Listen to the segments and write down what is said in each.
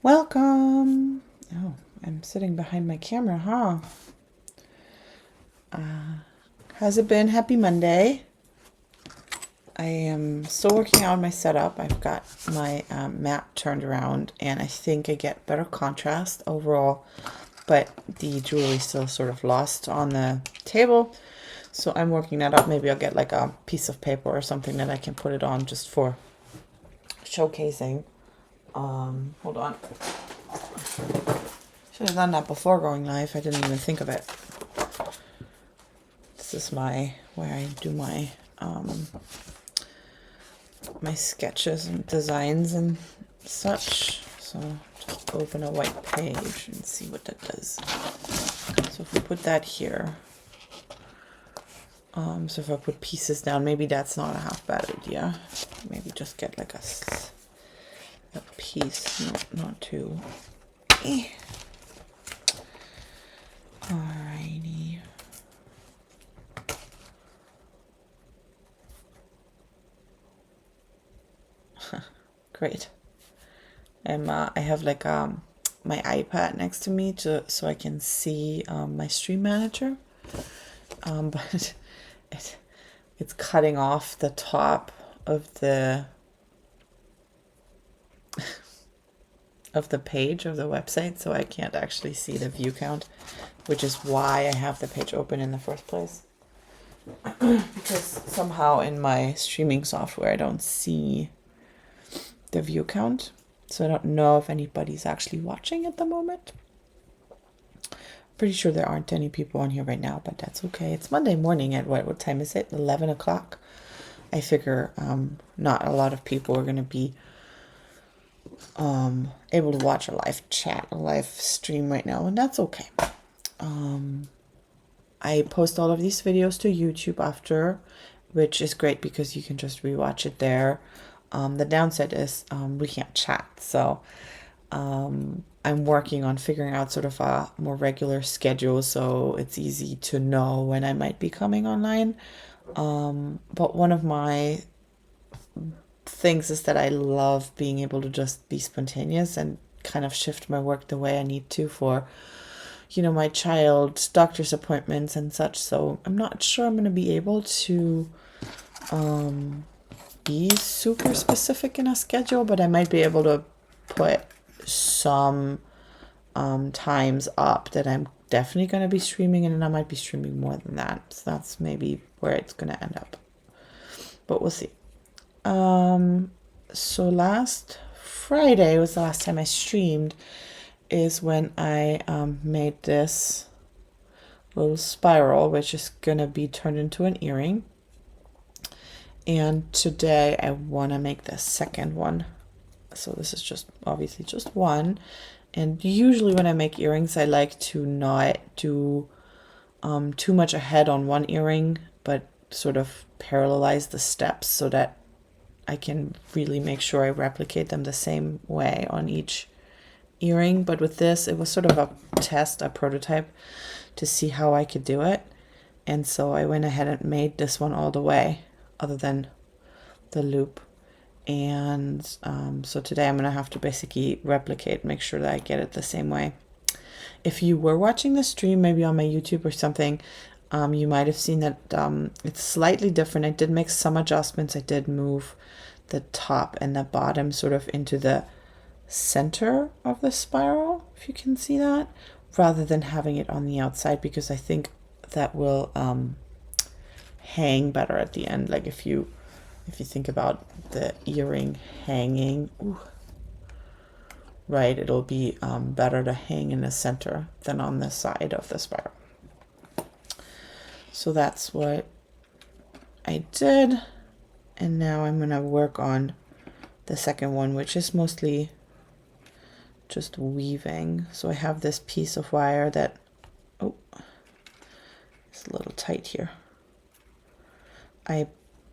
Welcome. Oh, I'm sitting behind my camera, huh? How's it been? Happy Monday. I am still working on my setup. I've got my map turned around and I think I get better contrast overall, but the jewelry still sort of lost on the table. So I'm working that up. Maybe I'll get like a piece of paper or something that I can put it on just for showcasing. Hold on. Should have done that before going live. I didn't even think of it. This is where I do my my sketches and designs and such. So just open a white page and see what that does. So if we put that here, so if I put pieces down, maybe that's not a half bad idea. Maybe just get like a piece, not two. Alrighty. Great. I have like my iPad next to me so I can see my stream manager, but it's cutting off the top of the page of the website, so I can't actually see the view count, which is why I have the page open in the first place. Because somehow in my streaming software I don't see the view count, so I don't know if anybody's actually watching at the moment. Pretty sure there aren't any people on here right now, but that's okay. It's Monday morning at what time is it? 11 o'clock. I figure not a lot of people are going to be able to watch a live chat, a live stream right now, and that's okay. I post all of these videos to YouTube after, which is great because you can just rewatch it there. The downside is we can't chat, so I'm working on figuring out sort of a more regular schedule so it's easy to know when I might be coming online. But one of my things is that I love being able to just be spontaneous and kind of shift my work the way I need to for, my child's doctor's appointments and such. So I'm not sure I'm going to be able to be super specific in a schedule, but I might be able to put some times up that I'm definitely going to be streaming, and then I might be streaming more than that. So that's maybe where it's going to end up, but we'll see. So last Friday was the last time I streamed, is when I made this little spiral, which is going to be turned into an earring. And today I want to make the second one. So this is just obviously just one. And usually when I make earrings, I like to not do too much ahead on one earring, but sort of parallelize the steps so that I can really make sure I replicate them the same way on each earring. But with this, it was sort of a test, a prototype to see how I could do it. And so I went ahead and made this one all the way, other than the loop. And so today I'm going to have to basically replicate, make sure that I get it the same way. If you were watching the stream, maybe on my YouTube or something, you might have seen that it's slightly different. I did make some adjustments. I did move the top and the bottom sort of into the center of the spiral, if you can see that, rather than having it on the outside, because I think that will hang better at the end. Like if you think about the earring hanging, right, it'll be better to hang in the center than on the side of the spiral. So that's what I did, and now I'm going to work on the second one, which is mostly just weaving. So I have this piece of wire that, it's a little tight here. I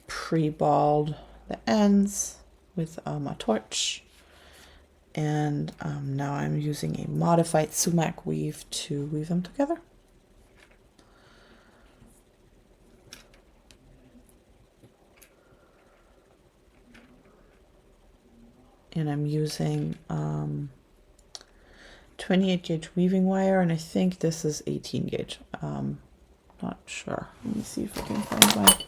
pre-balled the ends with a torch, and now I'm using a modified sumac weave to weave them together. And I'm using 28 gauge weaving wire, and I think this is 18 gauge. Not sure. Let me see if I can find my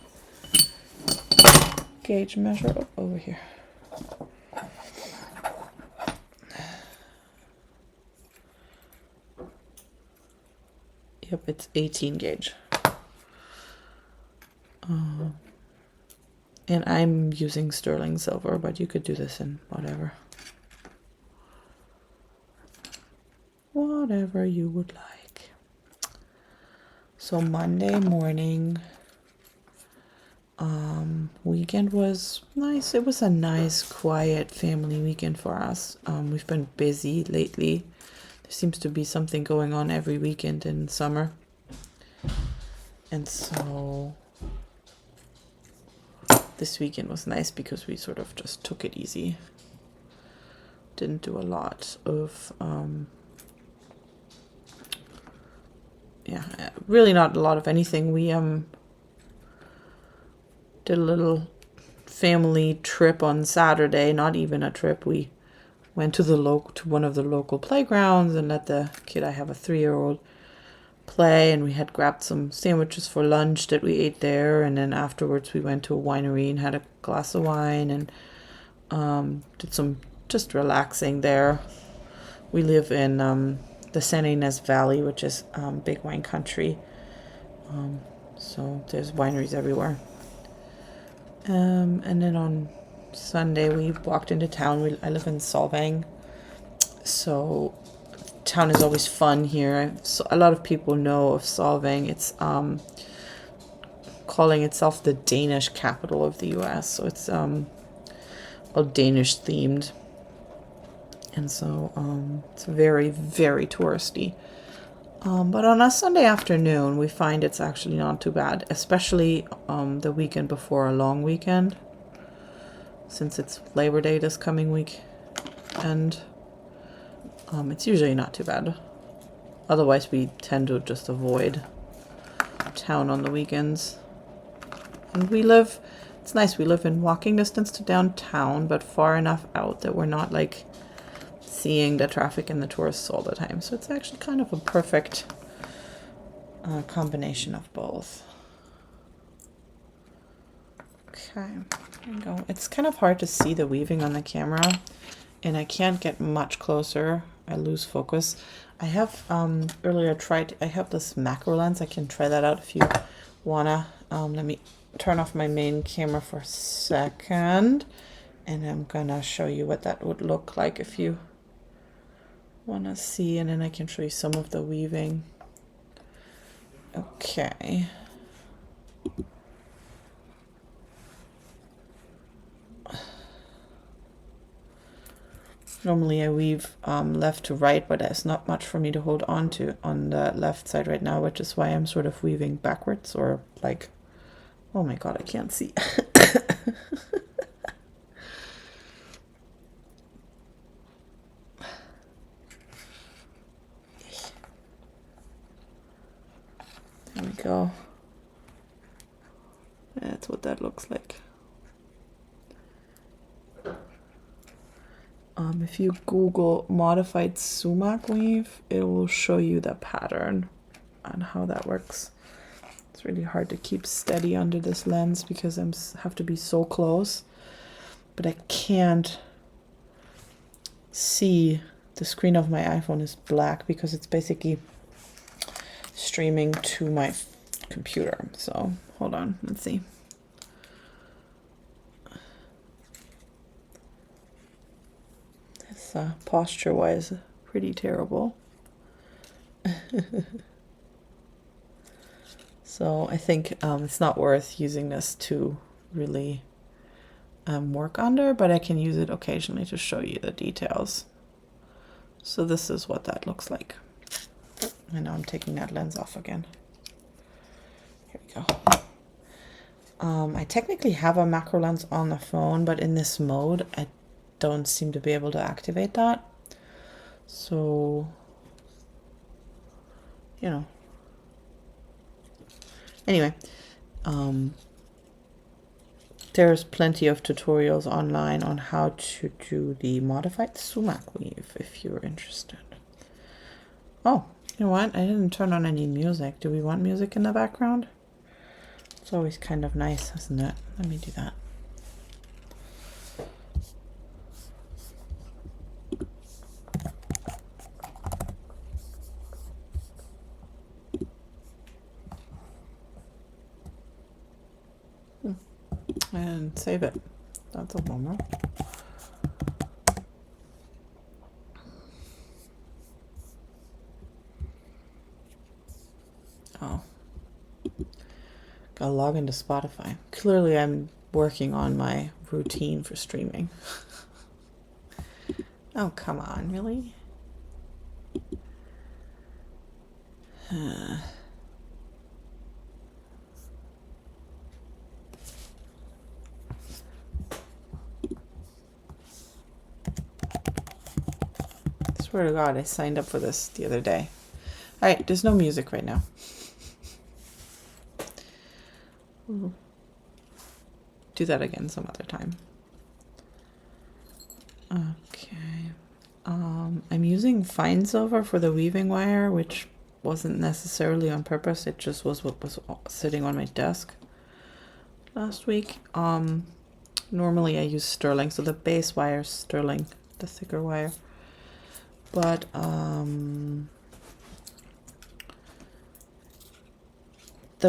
gauge measure over here. Yep, it's 18 gauge. And I'm using sterling silver, but you could do this in whatever. Whatever you would like. So Monday morning, weekend was nice. It was a nice, quiet family weekend for us. We've been busy lately. There seems to be something going on every weekend in summer. And so this weekend was nice because we sort of just took it easy. Didn't do a lot of, really not a lot of anything. We did a little family trip on Saturday, not even a trip. We went to one of the local playgrounds and let the kid, I have a 3-year-old, play, and we had grabbed some sandwiches for lunch that we ate there, and then afterwards we went to a winery and had a glass of wine and did some just relaxing there. We live in the San Ynez Valley, which is big wine country, so there's wineries everywhere. And then on Sunday we walked into town. I live in Solvang, so town is always fun here. So a lot of people know of Solvang. It's calling itself the Danish capital of the US, so it's all Danish themed, and so it's very, very touristy. But on a Sunday afternoon, we find it's actually not too bad, especially the weekend before a long weekend, since it's Labor Day this coming week, and it's usually not too bad. Otherwise, we tend to just avoid town on the weekends. And it's nice, we live in walking distance to downtown, but far enough out that we're not like seeing the traffic and the tourists all the time. So it's actually kind of a perfect combination of both. Okay, there we go. It's kind of hard to see the weaving on the camera, and I can't get much closer. I lose focus. I have earlier I have this macro lens. I can try that out if you wanna. Let me turn off my main camera for a second, and I'm gonna show you what that would look like if you wanna see, and then I can show you some of the weaving. Okay. Normally I weave left to right, but there's not much for me to hold on to on the left side right now, which is why I'm sort of weaving backwards, or like, oh my god, I can't see. There we go. That's what that looks like. If you Google modified sumac weave, it will show you the pattern and how that works. It's really hard to keep steady under this lens because I have to be so close, but I can't see. The screen of my iPhone is black because it's basically streaming to my computer. So hold on, let's see. It's posture-wise pretty terrible. So I think it's not worth using this to really work under, but I can use it occasionally to show you the details. So this is what that looks like. And now I'm taking that lens off again. Here we go. I technically have a macro lens on the phone, but in this mode, I don't seem to be able to activate that. So, you know. Anyway, there's plenty of tutorials online on how to do the modified sumac weave if you're interested. Oh, you know what? I didn't turn on any music. Do we want music in the background? It's always kind of nice, isn't it? Let me do that. And save it. That's a bummer. Oh. Gotta log into Spotify. Clearly I'm working on my routine for streaming. Oh, come on, really? Swear to God, I signed up for this the other day. All right, there's no music right now. Do that again some other time. Okay. I'm using fine silver for the weaving wire, which wasn't necessarily on purpose. It just was what was sitting on my desk last week. Normally I use sterling, so the base wire is sterling, the thicker wire. But the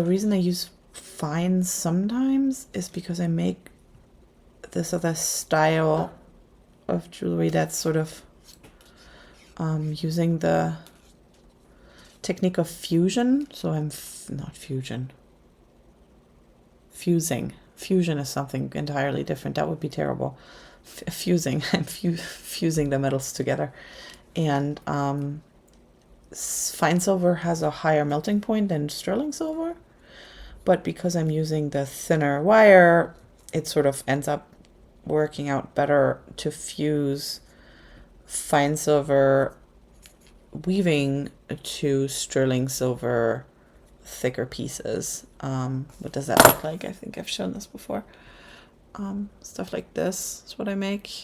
reason I use fine sometimes is because I make this other style of jewelry that's sort of using the technique of fusion. So I'm not fusion. Fusing. Fusion is something entirely different. That would be terrible. Fusing. I'm fusing the metals together. And fine silver has a higher melting point than sterling silver. But because I'm using the thinner wire, it sort of ends up working out better to fuse fine silver weaving to sterling silver thicker pieces. What does that look like? I think I've shown this before. Stuff like this is what I make.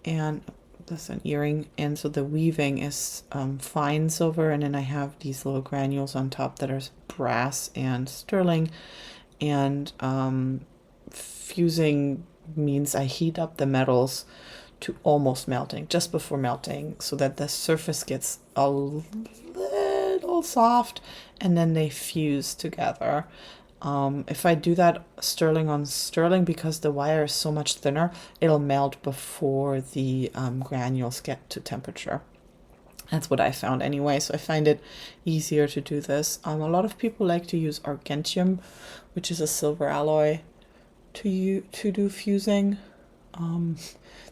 And that's an earring. And so the weaving is fine silver, and then I have these little granules on top that are brass and sterling. And fusing means I heat up the metals to almost melting, just before melting, so that the surface gets a little soft, and then they fuse together. If I do that sterling on sterling, because the wire is so much thinner, it'll melt before the granules get to temperature. That's what I found anyway, so I find it easier to do this. A lot of people like to use argentium, which is a silver alloy, to do fusing.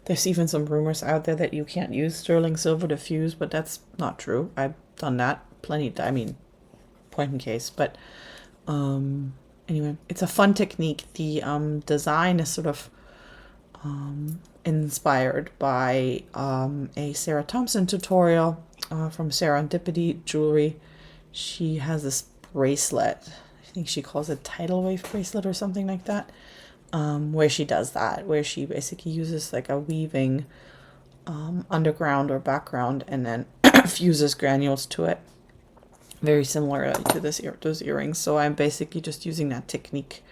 There's even some rumors out there that you can't use sterling silver to fuse, but that's not true. I've done that plenty. I mean, point in case. But anyway, it's a fun technique. The design is sort of inspired by a Sarah Thompson tutorial from Serendipity Jewelry. She has this bracelet. I think she calls it tidal wave bracelet or something like that. Where she does that, where she basically uses like a weaving underground or background and then fuses granules to it. Very similar to those earrings. So I'm basically just using that technique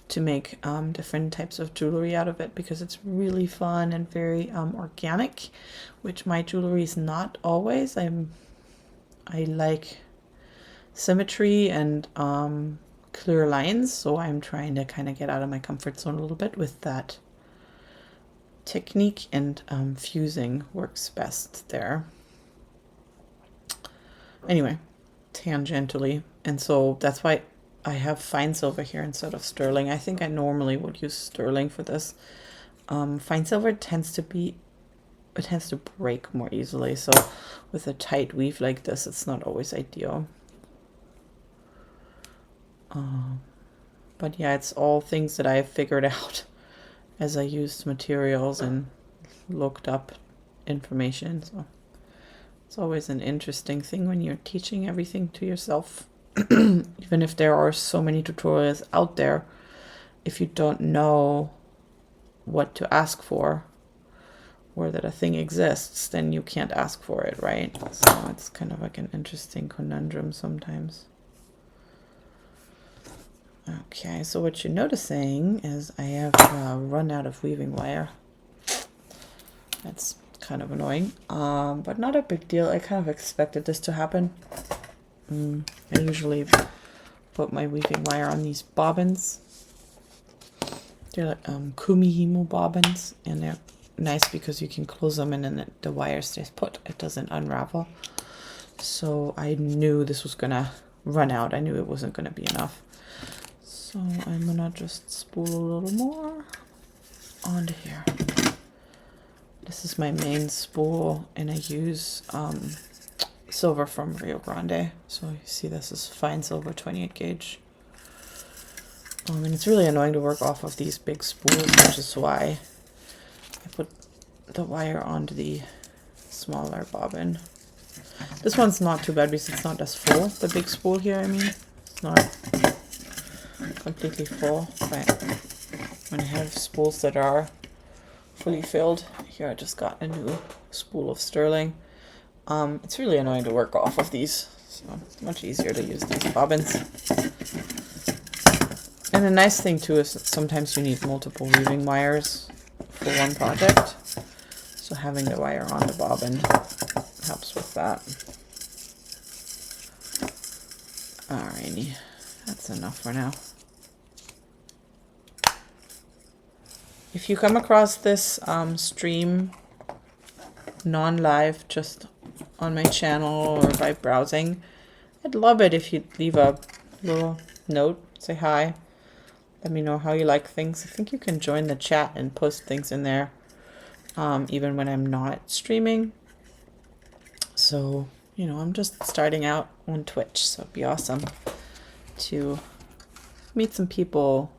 to make different types of jewelry out of it, because it's really fun and very organic, which my jewelry is not always. I like symmetry and clear lines, so I'm trying to kind of get out of my comfort zone a little bit with that technique, and fusing works best there. Anyway, tangentially, and so that's why I have fine silver here instead of sterling. I think I normally would use sterling for this. Fine silver tends to break more easily, so with a tight weave like this, it's not always ideal. But yeah, it's all things that I figured out as I used materials and looked up information. So it's always an interesting thing when you're teaching everything to yourself. Even if there are so many tutorials out there, if you don't know what to ask for, or that a thing exists, then you can't ask for it, right? So it's kind of like an interesting conundrum sometimes. Okay, so what you're noticing is I have run out of weaving wire. That's kind of annoying, but not a big deal. I kind of expected this to happen. I usually put my weaving wire on these bobbins. They're like Kumihimo bobbins, and they're nice because you can close them and then the wire stays put. It doesn't unravel. So I knew this was gonna run out. I knew it wasn't gonna be enough. So I'm gonna just spool a little more onto here. This is my main spool, and I use silver from Rio Grande. So you see this is fine silver 28 gauge. And it's really annoying to work off of these big spools, which is why I put the wire onto the smaller bobbin. This one's not too bad because it's not as full, the big spool here, I mean. It's not completely full, but when I have spools that are fully filled, here I just got a new spool of sterling. It's really annoying to work off of these, so it's much easier to use these bobbins. And the nice thing too is that sometimes you need multiple weaving wires for one project, so having the wire on the bobbin helps with that. Alrighty, that's enough for now. If you come across this stream non-live, just on my channel or by browsing, I'd love it if you'd leave a little note, say hi, let me know how you like things. I think you can join the chat and post things in there, even when I'm not streaming. So, you know, I'm just starting out on Twitch, so it'd be awesome to meet some people,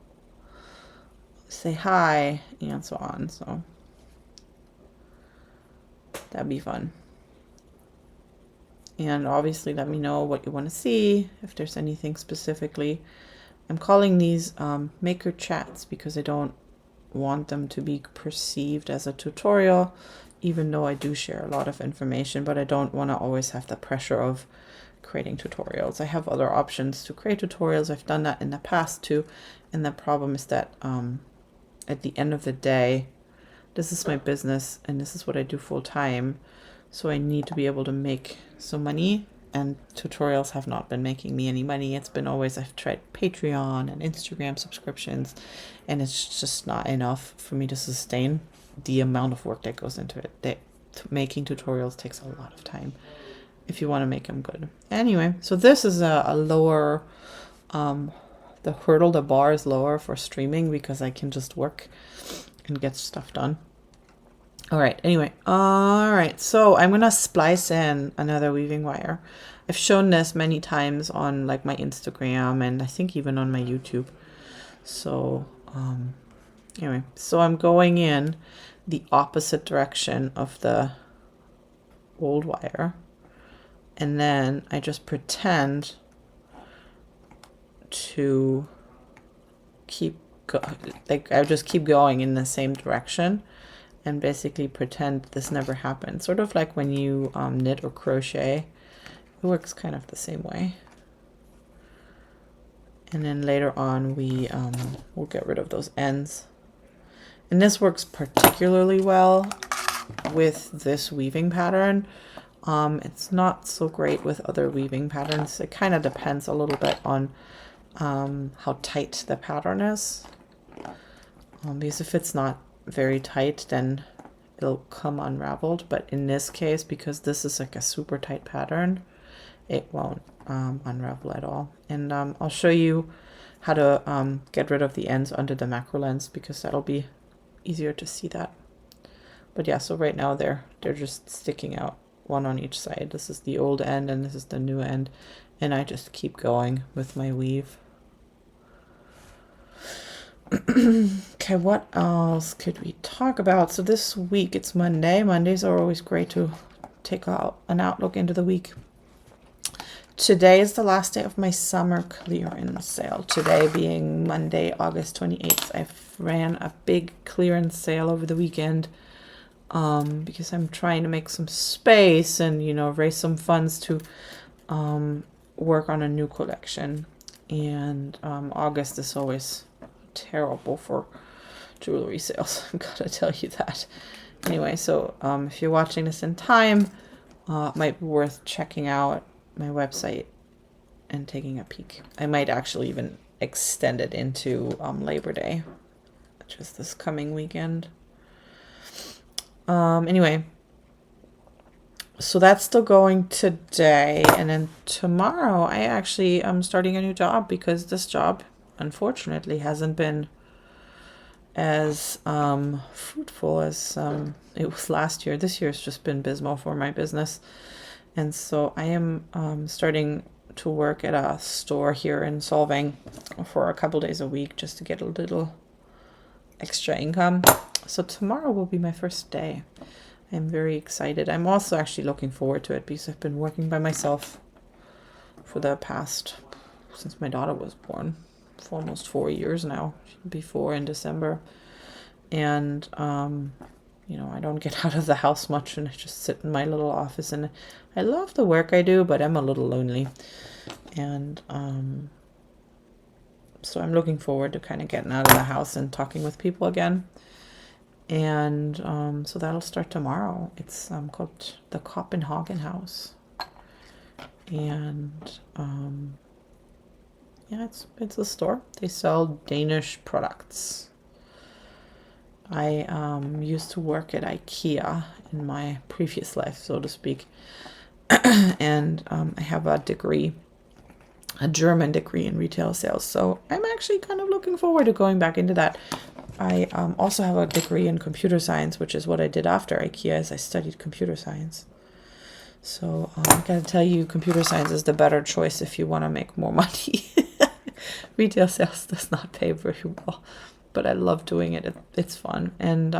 say hi, and so on. So that'd be fun. And obviously let me know what you want to see, if there's anything specifically. I'm calling these maker chats because I don't want them to be perceived as a tutorial, even though I do share a lot of information, but I don't want to always have the pressure of creating tutorials. I have other options to create tutorials. I've done that in the past too, and the problem is that at the end of the day, this is my business and this is what I do full time, so I need to be able to make some money, and tutorials have not been making me any money. It's been always, I've tried Patreon and Instagram subscriptions, and it's just not enough for me to sustain the amount of work that goes into it. Making tutorials takes a lot of time if you want to make them good. Anyway, so this is a lower, the hurdle, the bar is lower for streaming because I can just work and get stuff done. All right, anyway, all right, so I'm gonna splice in another weaving wire. I've shown this many times on like my Instagram and I think even on my YouTube. So anyway, so I'm going in the opposite direction of the old wire, and then I just pretend to I just keep going in the same direction and basically pretend this never happened. Sort of like when you knit or crochet, it works kind of the same way. And then later on we'll get rid of those ends. And this works particularly well with this weaving pattern. It's not so great with other weaving patterns. It kind of depends a little bit on how tight the pattern is. Because if it's not very tight, then it'll come unraveled. But in this case, because this is like a super tight pattern, it won't unravel at all. And I'll show you how to get rid of the ends under the macro lens, because that'll be easier to see that. But yeah, so right now they're just sticking out, one on each side. This is the old end and this is the new end, and I just keep going with my weave. Okay, what else could we talk about? So this week, it's Monday. Mondays are always great to take out an outlook into the week. Today is the last day of my summer clearance sale. Today being Monday, August 28th. I ran a big clearance sale over the weekend. because I'm trying to make some space and, you know, raise some funds to work on a new collection. And August is always terrible for jewelry sales. I gotta tell you that. Anyway, so if you're watching this in time, it might be worth checking out my website and taking a peek. I might actually even extend it into Labor Day, which is this coming weekend. Anyway, so that's still going today, and then tomorrow I actually am starting a new job because this job unfortunately hasn't been as fruitful as it was last year. This year's just been abysmal for my business, and so I am starting to work at a store here in Solvang for a couple days a week just to get a little extra income. So tomorrow will be my first day. I'm very excited. I'm also actually looking forward to it because I've been working by myself for the past, since my daughter was born, for almost 4 years now, before in December. And you know, I don't get out of the house much, and I just sit in my little office, and I love the work I do, but I'm a little lonely. And so I'm looking forward to kind of getting out of the house and talking with people again. And so that'll start tomorrow. It's called the Copenhagen House. And yeah, it's a store. They sell Danish products. I used to work at IKEA in my previous life, so to speak. And I have a degree, a German degree in retail sales. So I'm actually kind of looking forward to going back into that. I also have a degree in computer science, which is what I did after IKEA, is I studied computer science. So I gotta tell you, computer science is the better choice if you want to make more money. Retail sales does not pay very well, but I love doing it. It's fun. And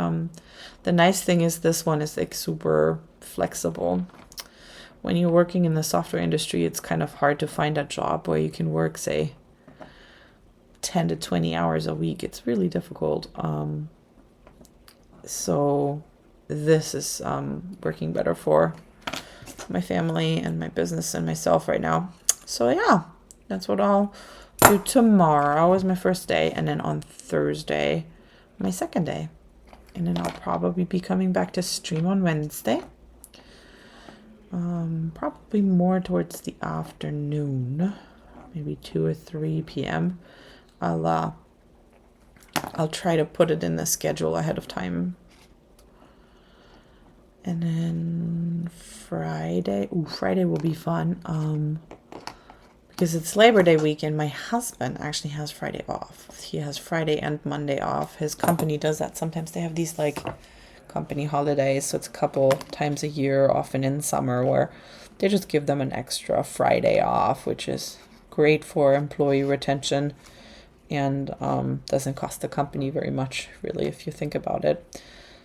the nice thing is this one is like super flexible. When you're working in the software industry, it's kind of hard to find a job where you can work, say, 10 to 20 hours a week. It's really difficult. So this is working better for my family and my business and myself right now. So yeah, that's what I'll do tomorrow is my first day, and then on Thursday my second day, and then I'll probably be coming back to stream on Wednesday, probably more towards the afternoon, maybe 2 or 3 p.m. I'll try to put it in the schedule ahead of time. And then Friday will be fun. Because it's Labor Day weekend. My husband actually has Friday off. He has Friday and Monday off. His company does that. Sometimes they have these like company holidays, so it's a couple times a year, often in summer, where they just give them an extra Friday off, which is great for employee retention. And doesn't cost the company very much, really, if you think about it.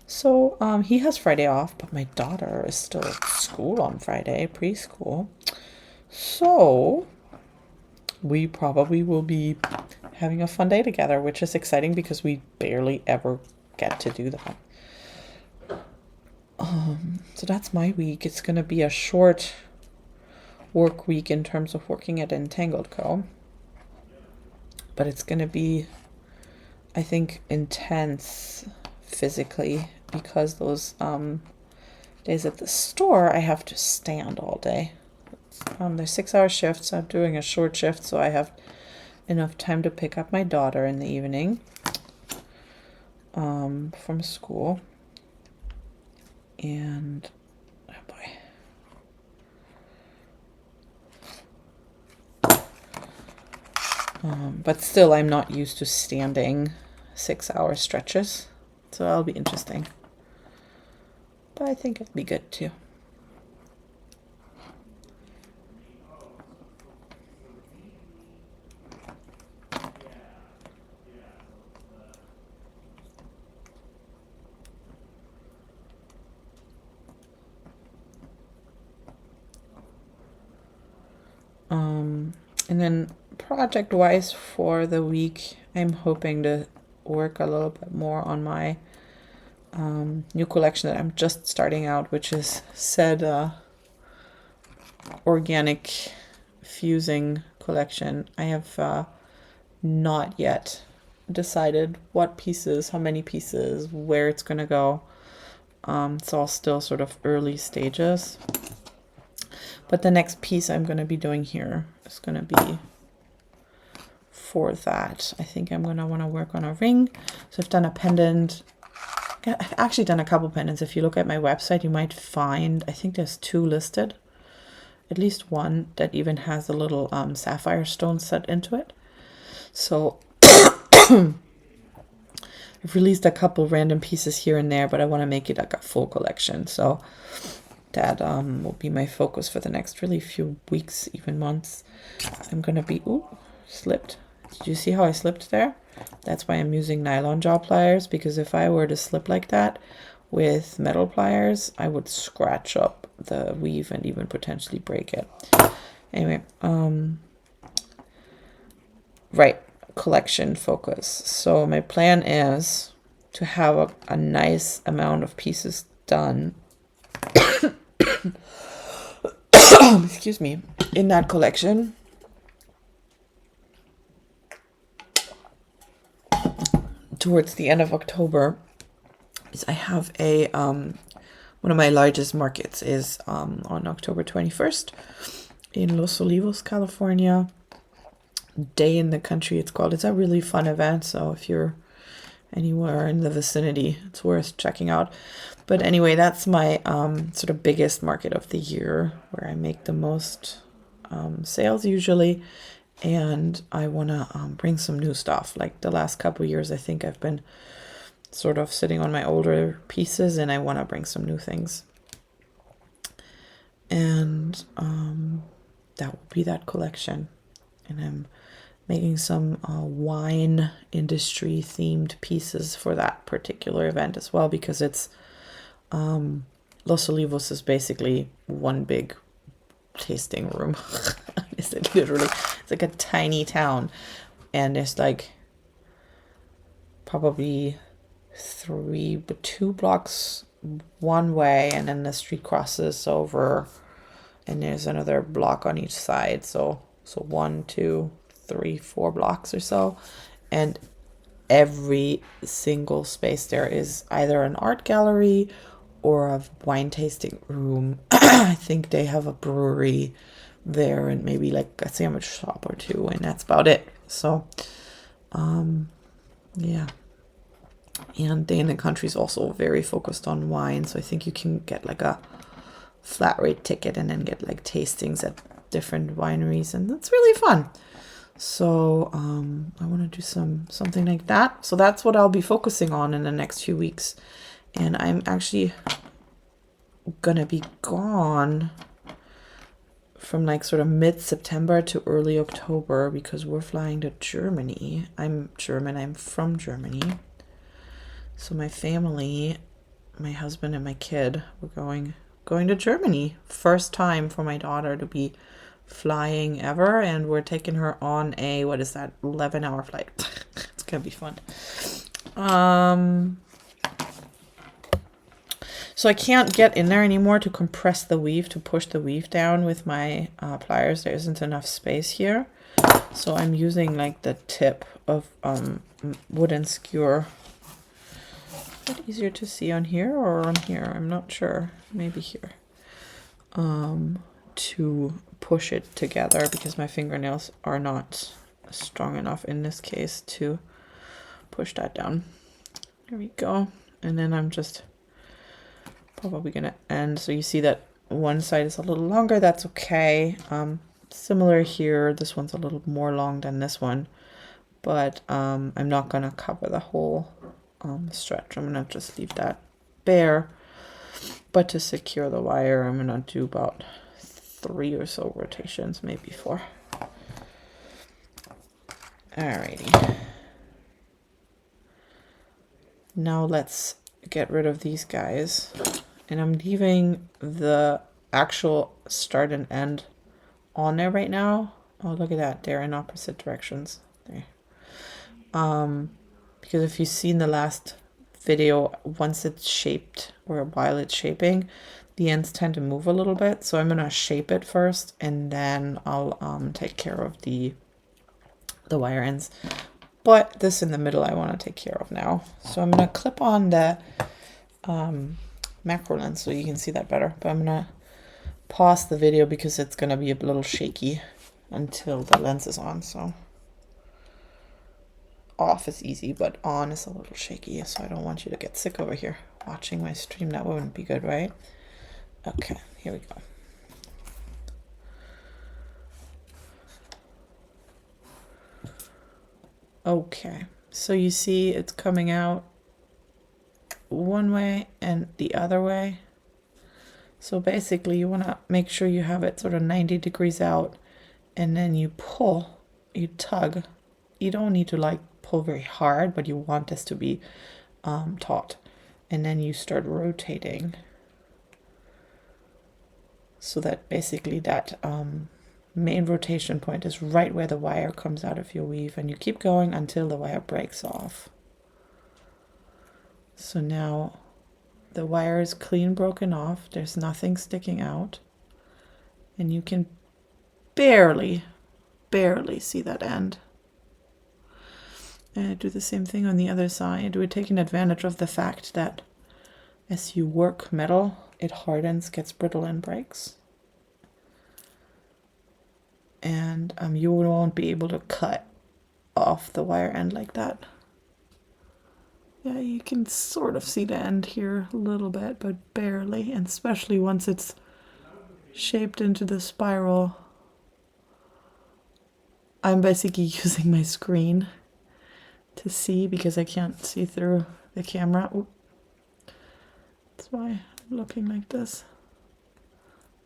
So he has Friday off, but my daughter is still at school on Friday, preschool. So we probably will be having a fun day together, which is exciting because we barely ever get to do that. So that's my week. It's going to be a short work week in terms of working at Entangled Co. But it's going to be, I think, intense physically because those days at the store, I have to stand all day. They're 6-hour shifts. I'm doing a short shift, so I have enough time to pick up my daughter in the evening from school. And, oh boy. But still, I'm not used to standing 6-hour stretches, so that'll be interesting. But I think it'll be good too. And then project-wise for the week, I'm hoping to work a little bit more on my new collection that I'm just starting out, which is said organic fusing collection. I have not yet decided what pieces, how many pieces, where it's gonna go. It's all still sort of early stages. But the next piece I'm gonna be doing here is gonna be for that. I think I'm gonna want to work on a ring. So I've done a pendant. I've actually done a couple pendants. If you look at my website, you might find, I think there's 2 listed. At least one that even has a little sapphire stone set into it. So I've released a couple random pieces here and there, but I want to make it like a full collection. So that will be my focus for the next really few weeks, even months. I'm gonna be, ooh, slipped. Did you see how I slipped there? That's why I'm using nylon jaw pliers, because if I were to slip like that with metal pliers, I would scratch up the weave and even potentially break it. Anyway, right, collection focus. So my plan is to have a nice amount of pieces done excuse me, in that collection. Towards the end of October, is I have a one of my largest markets is on October 21st in Los Olivos, California. Day in the Country, it's called. It's a really fun event, so if you're anywhere in the vicinity, it's worth checking out. But anyway, that's my sort of biggest market of the year, where I make the most sales usually. And I want to bring some new stuff. Like the last couple of years, I think I've been sort of sitting on my older pieces, and I want to bring some new things. And that will be that collection. And I'm making some wine industry themed pieces for that particular event as well, because it's Los Olivos is basically one big tasting room. It's like literally, it's like a tiny town, and there's like probably 2 blocks one way, and then the street crosses over, and there's another block on each side. So 1, 2, 3, 4 blocks or so, and every single space there is either an art gallery or a wine tasting room. I think they have a brewery there, and maybe like a sandwich shop or 2, and that's about it. So yeah, and Day in the Country is also very focused on wine, so I think you can get like a flat rate ticket and then get like tastings at different wineries, and that's really fun. So I want to do something like that. So that's what I'll be focusing on in the next few weeks. And I'm actually gonna be gone from like sort of mid-September to early October, because we're flying to Germany. I'm German, I'm from Germany. So my family, my husband and my kid, we're going to Germany. First time for my daughter to be flying ever, and we're taking her on a 11-hour flight. It's gonna be fun. So I can't get in there anymore to compress the weave, to push the weave down with my pliers. There isn't enough space here, so I'm using like the tip of wooden skewer. Is it easier to see on here or on here? I'm not sure. Maybe here. To push it together, because my fingernails are not strong enough in this case to push that down. There we go. And then I'm just probably gonna end. So you see that one side is a little longer. That's okay. Similar here. This one's a little more long than this one, but I'm not gonna cover the whole stretch. I'm gonna just leave that bare. But to secure the wire, I'm gonna do about 3 or so rotations, maybe 4. Alrighty. Now let's get rid of these guys. And I'm leaving the actual start and end on there right now. Oh, look at that. They're in opposite directions. There. Because if you've seen the last video, once it's shaped or while it's shaping, the ends tend to move a little bit. So I'm going to shape it first, and then I'll take care of the wire ends. But this in the middle I want to take care of now. So I'm going to clip on the macro lens so you can see that better. But I'm going to pause the video because it's going to be a little shaky until the lens is on. So off is easy, but on is a little shaky. So I don't want you to get sick over here watching my stream. That wouldn't be good, right? Okay, here we go. Okay, so you see it's coming out one way and the other way. So basically you want to make sure you have it sort of 90 degrees out, and then you pull, you tug. You don't need to like pull very hard, but you want this to be taut. And then you start rotating so that basically that main rotation point is right where the wire comes out of your weave, and you keep going until the wire breaks off. So now the wire is clean broken off, there's nothing sticking out, and you can barely see that end. And I do the same thing on the other side. We're taking advantage of the fact that as you work metal, it hardens, gets brittle, and breaks. And you won't be able to cut off the wire end like that. Yeah, you can sort of see the end here a little bit, but barely, and especially once it's shaped into the spiral. I'm basically using my screen to see because I can't see through the camera. Ooh. That's why I'm looking like this.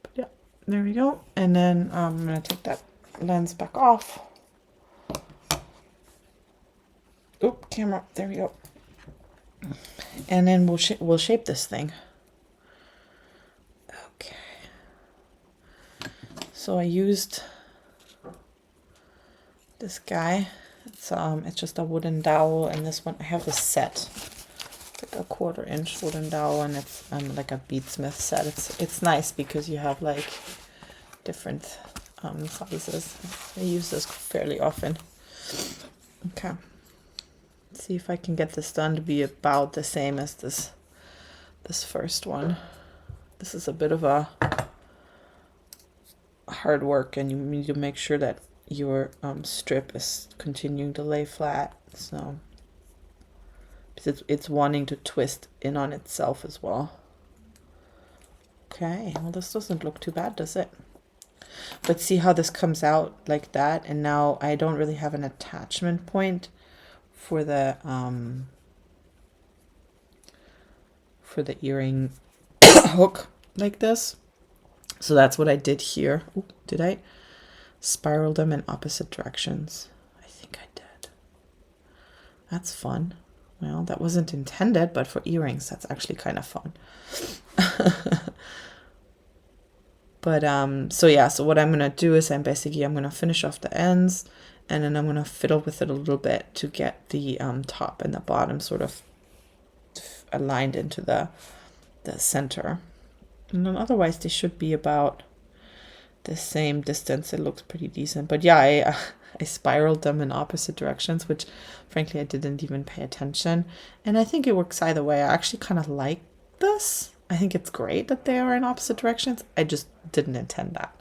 But yeah, there we go. And then I'm going to take that lens back off. Oop, camera, there we go. And then we'll shape this thing. Okay. So I used this guy. It's just a wooden dowel, and this one I have a set. It's like a 1/4 inch wooden dowel, and it's like a beadsmith set. It's nice because you have like different sizes. I use this fairly often. Okay. Let's see if I can get this done to be about the same as this first one. This is a bit of a hard work, and you need to make sure that your strip is continuing to lay flat, so because it's wanting to twist in on itself as well. Okay, well, this doesn't look too bad, does it? But see how this comes out like that, and now I don't really have an attachment point for the earring hook like this. So that's what I did here. Ooh, did I spiral them in opposite directions? I think I did. That's fun. Well, that wasn't intended, but for earrings, that's actually kind of fun. But so yeah, so what I'm gonna do is I'm gonna finish off the ends, and then I'm gonna fiddle with it a little bit to get the top and the bottom sort of aligned into the center. And then otherwise they should be about the same distance. It looks pretty decent. But yeah, I spiraled them in opposite directions, which frankly I didn't even pay attention. And I think it works either way. I actually kind of like this. I think it's great that they are in opposite directions. I just didn't intend that.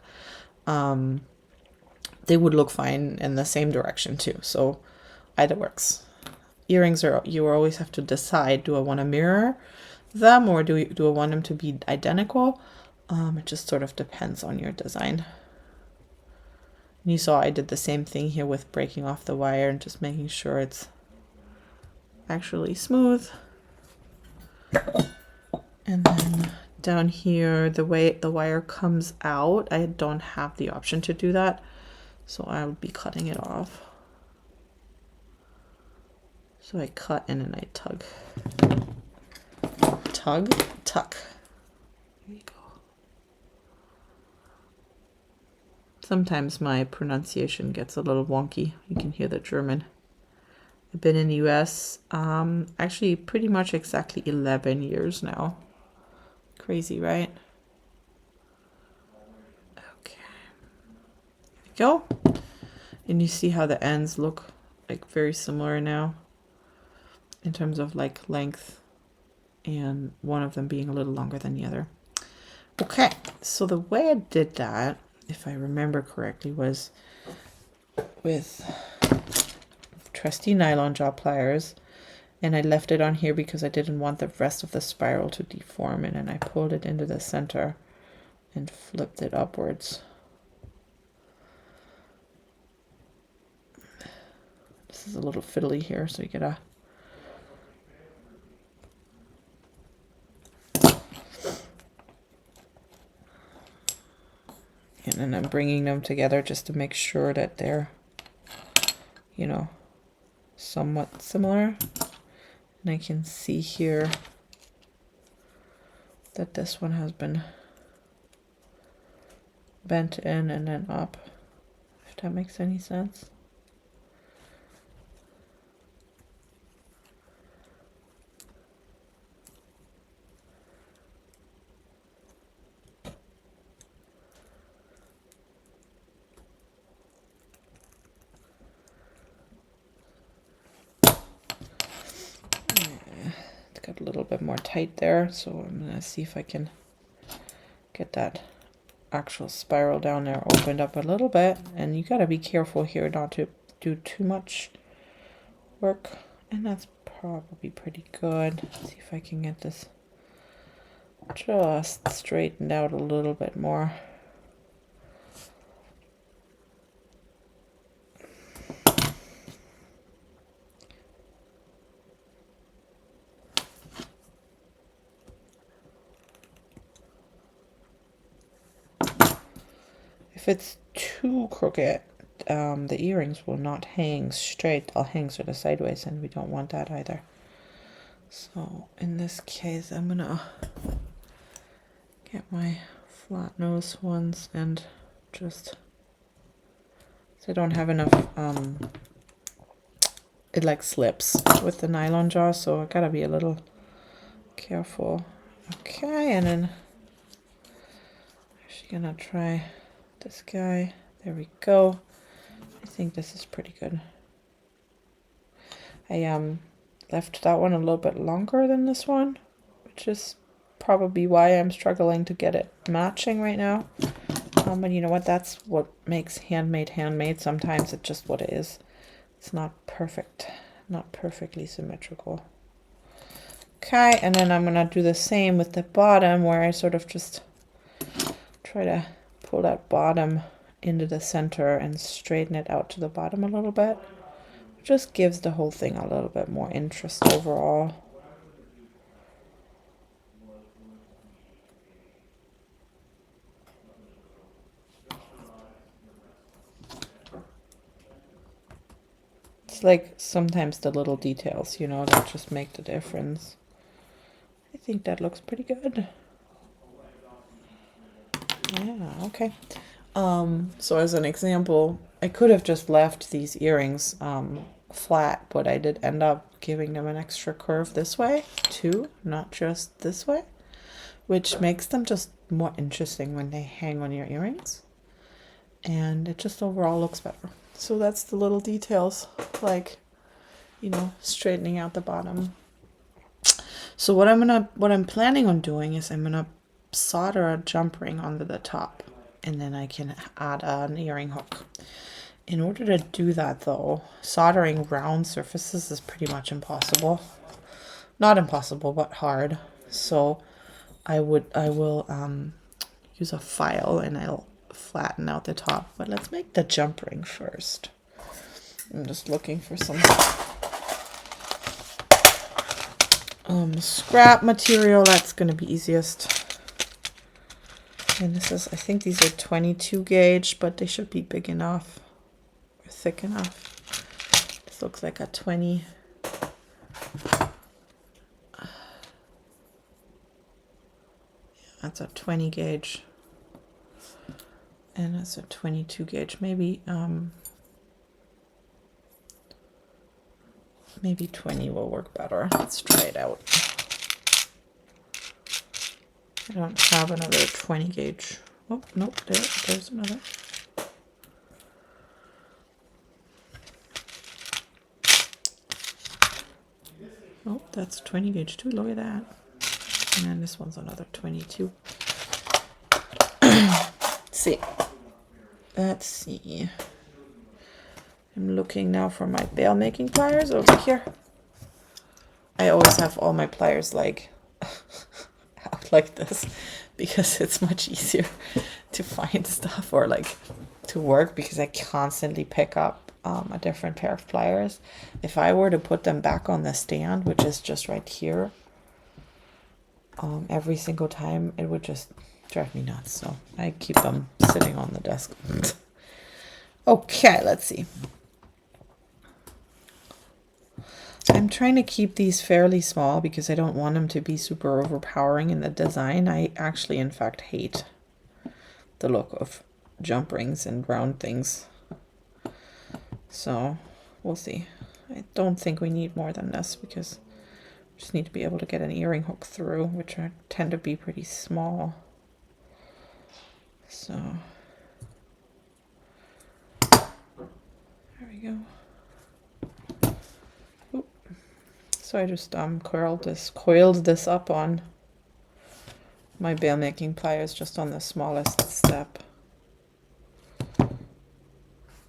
They would look fine in the same direction too. So either works. Earrings you always have to decide, do I want to mirror them or do I want them to be identical? It just sort of depends on your design. And you saw I did the same thing here with breaking off the wire and just making sure it's actually smooth. And then down here, the way the wire comes out, I don't have the option to do that, so I'll be cutting it off. So I cut and then I tug. Tug, tuck. There you go. Sometimes my pronunciation gets a little wonky. You can hear the German I've been in the US actually pretty much exactly 11 years now. Crazy, right? Okay. There we go. And you see how the ends look like very similar now in terms of like length, and one of them being a little longer than the other. Okay, so the way I did that, if I remember correctly, was with trusty nylon jaw pliers, and I left it on here because I didn't want the rest of the spiral to deform, and then I pulled it into the center and flipped it upwards. This is a little fiddly here, so you gotta and then I'm bringing them together just to make sure that they're, you know, somewhat similar. And I can see here that this one has been bent in and then up, if that makes any sense. It's got a little bit more tight there, so I'm gonna see if I can get that actual spiral down there opened up a little bit. And you gotta be careful here not to do too much work, and that's probably pretty good. Let's see if I can get this just straightened out a little bit more. If it's too crooked, the earrings will not hang straight. They'll hang sort of sideways, and we don't want that either. So in this case, I'm gonna get my flat nose ones and just, so I don't have enough, it like slips with the nylon jaw, so I gotta be a little careful. Okay, and then I'm actually gonna try this guy. There we go. I think this is pretty good. I left that one a little bit longer than this one, which is probably why I'm struggling to get it matching right now. But you know what? That's what makes handmade. Sometimes it's just what it is. It's not perfect, not perfectly symmetrical. Okay, and then I'm gonna do the same with the bottom, where I sort of just try to pull that bottom into the center and straighten it out to the bottom a little bit. It just gives the whole thing a little bit more interest overall. It's like sometimes the little details, you know, that just make the difference. I think that looks pretty good. Yeah, okay. So as an example, I could have just left these earrings flat, but I did end up giving them an extra curve this way too, not just this way, which makes them just more interesting when they hang on your earrings, and it just overall looks better. So that's the little details, like, you know, straightening out the bottom. So what I'm planning on doing is I'm gonna solder a jump ring onto the top, and then I can add an earring hook. In order to do that though, soldering round surfaces is pretty much impossible. Not impossible, but hard. So I will use a file and I'll flatten out the top. But let's make the jump ring first. I'm just looking for some scrap material. That's going to be easiest. And this is, I think these are 22 gauge, but they should be big enough or thick enough. This looks like a 20. That's a 20 gauge. And that's a 22 gauge. Maybe Maybe 20 will work better. Let's try it out. I don't have another 20 gauge. Oh, nope, there's another. Oh, that's 20 gauge too. Look at that. And then this one's another 22. See. Let's see. I'm looking now for my bail making pliers over here. I always have all my pliers like out like this because it's much easier to find stuff or like to work, because I constantly pick up a different pair of pliers. If I were to put them back on the stand, which is just right here, every single time, it would just drive me nuts. So I keep them sitting on the desk. Okay, let's see. I'm trying to keep these fairly small because I don't want them to be super overpowering in the design. I actually, in fact, hate the look of jump rings and round things. So we'll see. I don't think we need more than this because we just need to be able to get an earring hook through, which tend to be pretty small. So there we go. Oop. So I just coiled this up on my bail making pliers just on the smallest step.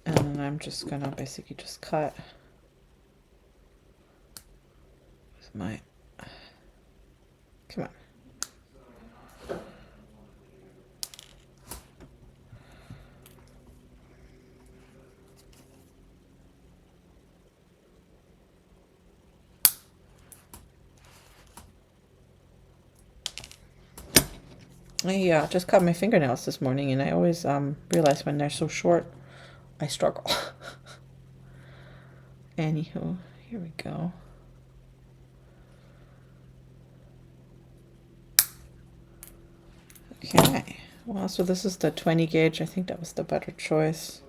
And then I'm just gonna basically just cut with my, come on. I just cut my fingernails this morning, and I always realize when they're so short, I struggle. Anywho, here we go. Okay, well, so this is the 20 gauge. I think that was the better choice.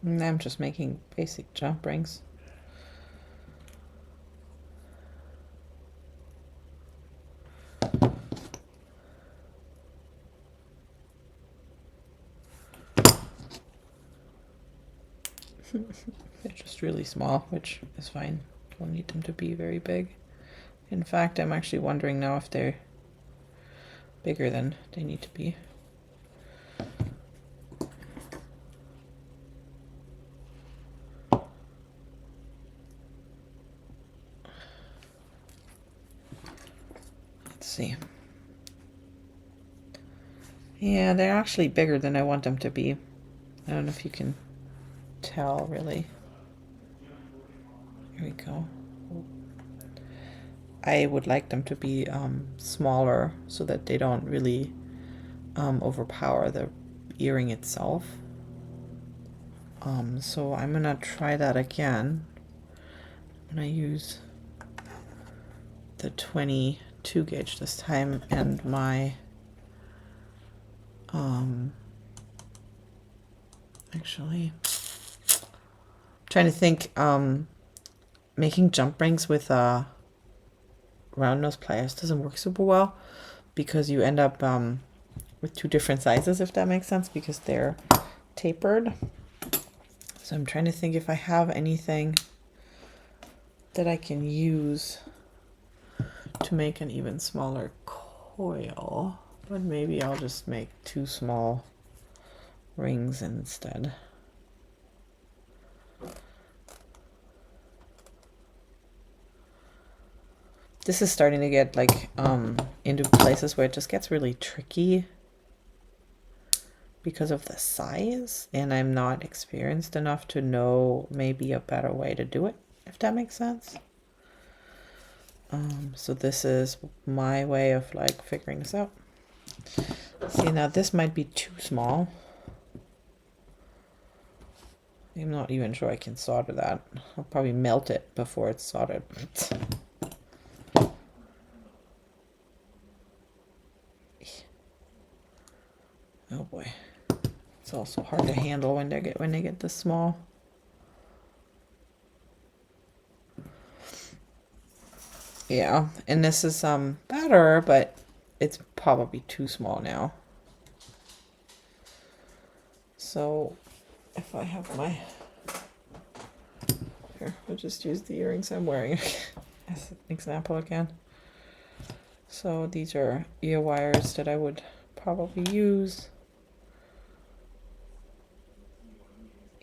And I'm just making basic jump rings. They're just really small, which is fine. Don't need them to be very big. In fact, I'm actually wondering now if they're bigger than they need to be. Let's see. Yeah, they're actually bigger than I want them to be. I don't know if you can tell, really. Here we go. I would like them to be smaller so that they don't really overpower the earring itself. So I'm gonna try that again. I'm gonna use the 22 gauge this time, and my actually trying to think, making jump rings with round nose pliers doesn't work super well because you end up with two different sizes, if that makes sense, because they're tapered. So I'm trying to think if I have anything that I can use to make an even smaller coil, but maybe I'll just make two small rings instead. This is starting to get like into places where it just gets really tricky because of the size, and I'm not experienced enough to know maybe a better way to do it, if that makes sense. So this is my way of like figuring this out. See, now this might be too small. I'm not even sure I can solder that. I'll probably melt it before it's soldered. Oh boy. It's also hard to handle when they get this small. Yeah, and this is better, but it's probably too small now. So if I have my, here, I'll just use the earrings I'm wearing as an example again. So these are ear wires that I would probably use.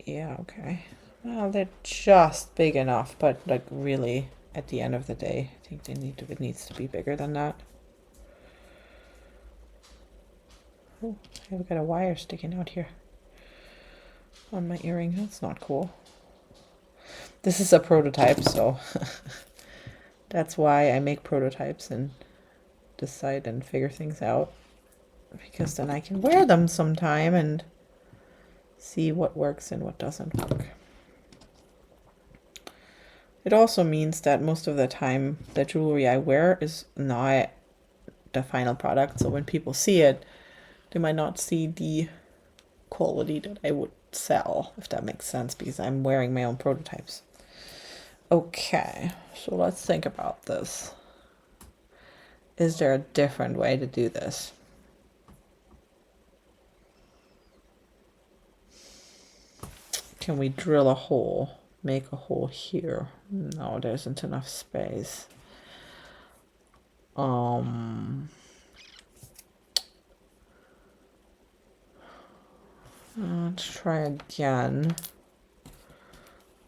Yeah, okay. Well, they're just big enough, but like really at the end of the day, I think it needs to be bigger than that. Oh, I've got a wire sticking out here on my earring. That's not cool. This is a prototype, so that's why I make prototypes and decide and figure things out, because then I can wear them sometime and see what works and what doesn't work. It also means that most of the time the jewelry I wear is not the final product, so when people see it, they might not see the quality that I would sell, if that makes sense, because I'm wearing my own prototypes. Okay, so let's think about this. Is there a different way to do this? Can we drill a hole? Make a hole here? No, there isn't enough space. Let's try again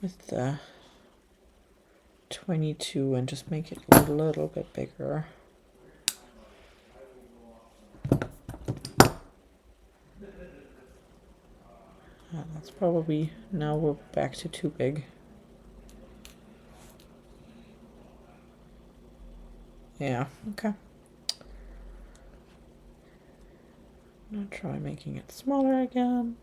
with the 22 and just make it a little bit bigger. That's probably, now we're back to too big. Yeah, okay. I'll try making it smaller again.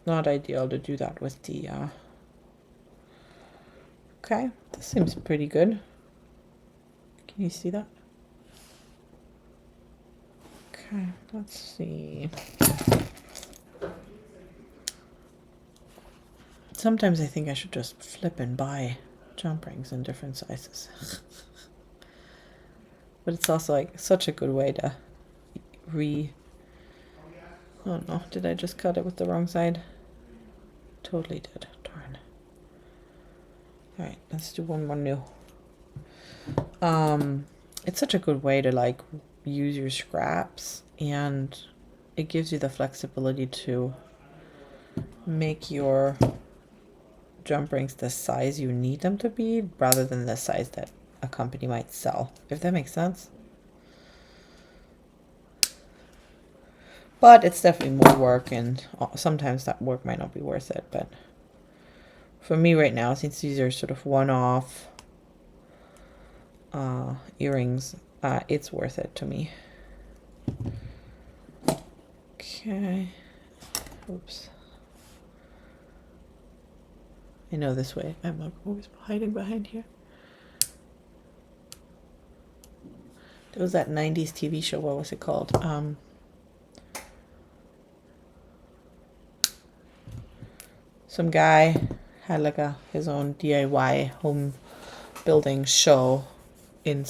Not ideal to do that with the, okay, this seems pretty good. Can you see that? Okay, let's see. Sometimes I think I should just flip and buy jump rings in different sizes. But it's also like such a good way to oh no, did I just cut it with the wrong side? Totally did, darn. Alright, let's do one more new. It's such a good way to like use your scraps, and it gives you the flexibility to make your jump rings the size you need them to be rather than the size that a company might sell, if that makes sense. But it's definitely more work, and sometimes that work might not be worth it. But for me right now, since these are sort of one-off earrings, it's worth it to me. Okay. Oops. I know this way. I'm always hiding behind here. There was that 90s TV show. What was it called? Some guy had like his own DIY home building show in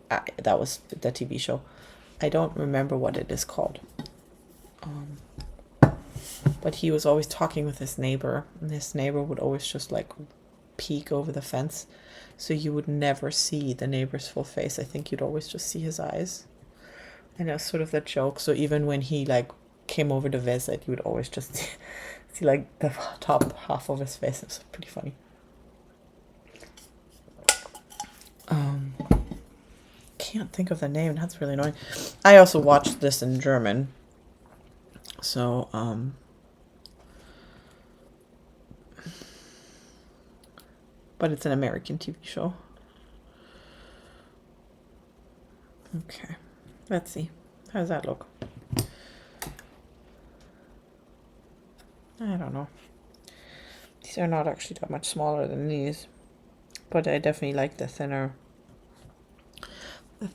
that was the TV show. I don't remember what it is called. But he was always talking with his neighbor, and his neighbor would always just like peek over the fence, so you would never see the neighbor's full face. I think you'd always just see his eyes. And it was sort of the joke. So even when he like came over to visit, you would always just see like the top half of his face. It was pretty funny. Can't think of the name. That's really annoying. I also watched this in German. So but it's an American TV show. Okay, let's see. How does that look? I don't know. These are not actually that much smaller than these, but I definitely like the thinner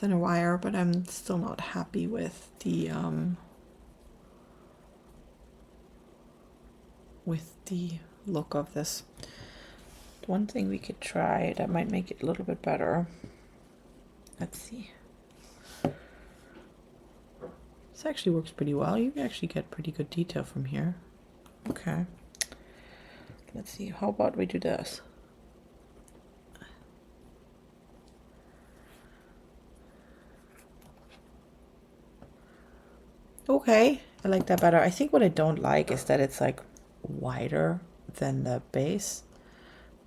wire, but I'm still not happy with the look of this. One thing we could try that might make it a little bit better. Let's see. This actually works pretty well. You can actually get pretty good detail from here. Okay. Let's see. How about we do this? Okay, I like that better. I think what I don't like is that it's like wider than the base.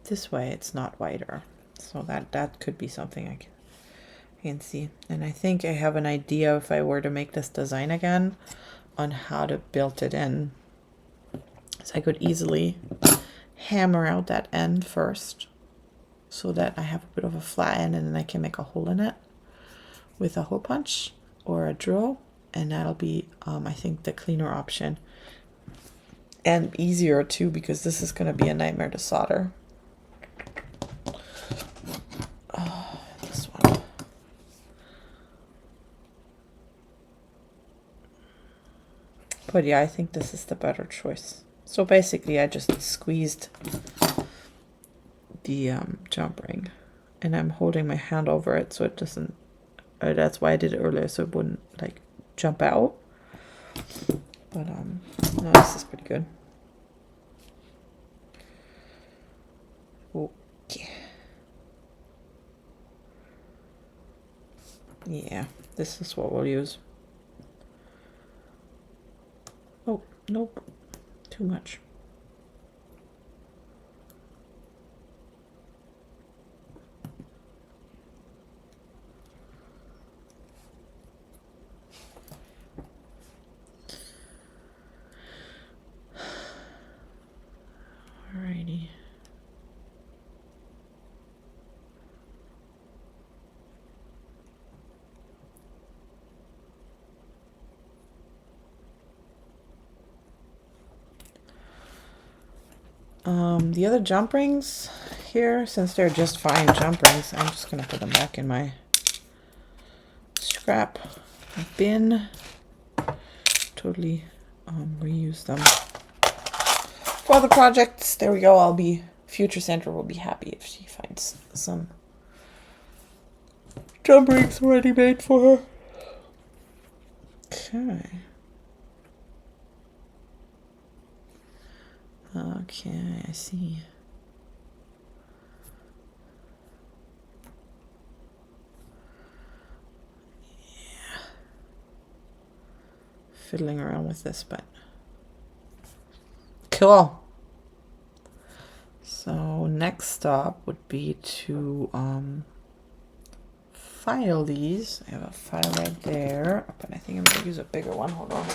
This way it's not wider. So that could be something I can see. And I think I have an idea, if I were to make this design again, on how to build it in. So I could easily hammer out that end first so that I have a bit of a flat end, and then I can make a hole in it with a hole punch or a drill, and that'll be I think the cleaner option and easier too, because this is going to be a nightmare to solder. This one. But yeah, I think this is the better choice. So basically I just squeezed the jump ring, and I'm holding my hand over it so it doesn't, that's why I did it earlier, so it wouldn't like jump out. But no, this is pretty good. Okay. Yeah, this is what we'll use. Oh, nope. Too much. Alrighty. The other jump rings here, since they're just fine jump rings, I'm just gonna put them back in my scrap bin. Totally reuse them for other projects. There we go. Future Sandra will be happy if she finds some jump rings already made for her. Okay. Okay, I see. Yeah. Fiddling around with this, but cool. So next stop would be to file these. I have a file right there, but I think I'm gonna use a bigger one. Hold on.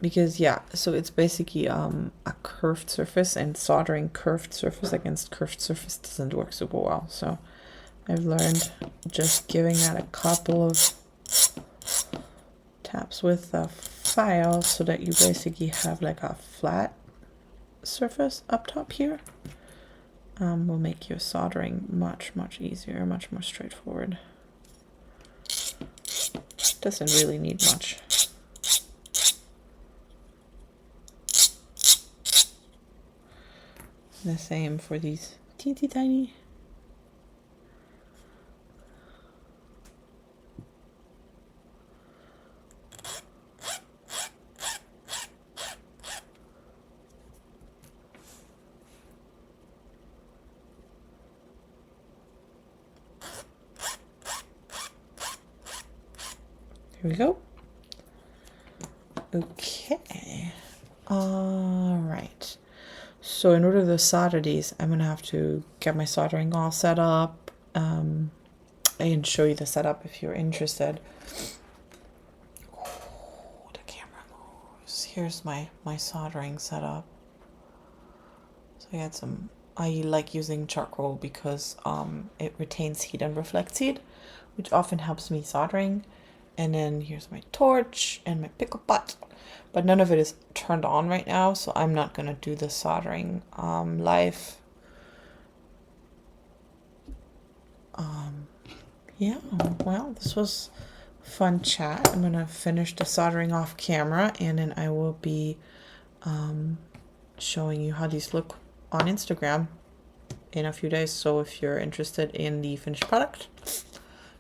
Because yeah, so it's basically a curved surface, and soldering curved surface against curved surface doesn't work super well. So I've learned just giving that a couple of taps with a file so that you basically have like a flat surface up top here will make your soldering much easier, much more straightforward. Doesn't really need much. The same for these teensy tiny. Here we go. Okay. All right. So in order to solder these, I'm gonna have to get my soldering all set up. and show you the setup if you're interested. Oh, the camera moves. Here's my soldering setup. So I like using charcoal because it retains heat and reflects heat, which often helps me soldering. And then here's my torch and my pickle pot, but none of it is turned on right now, so I'm not gonna do the soldering live. Yeah, well, this was fun chat. I'm gonna finish the soldering off camera, and then I will be showing you how these look on Instagram in a few days. So if you're interested in the finished product,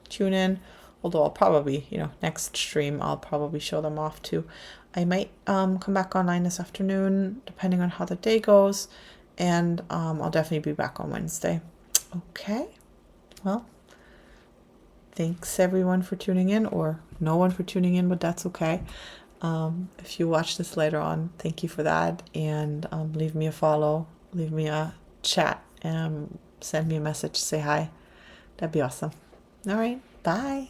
tune in. Although I'll probably, next stream I'll probably show them off too. I might come back online this afternoon depending on how the day goes, and I'll definitely be back on Wednesday. Okay, well, thanks everyone for tuning in, or no one for tuning in, but that's okay. If you watch this later on, thank you for that, and leave me a follow, leave me a chat, and send me a message, say hi. That'd be awesome. All right, bye.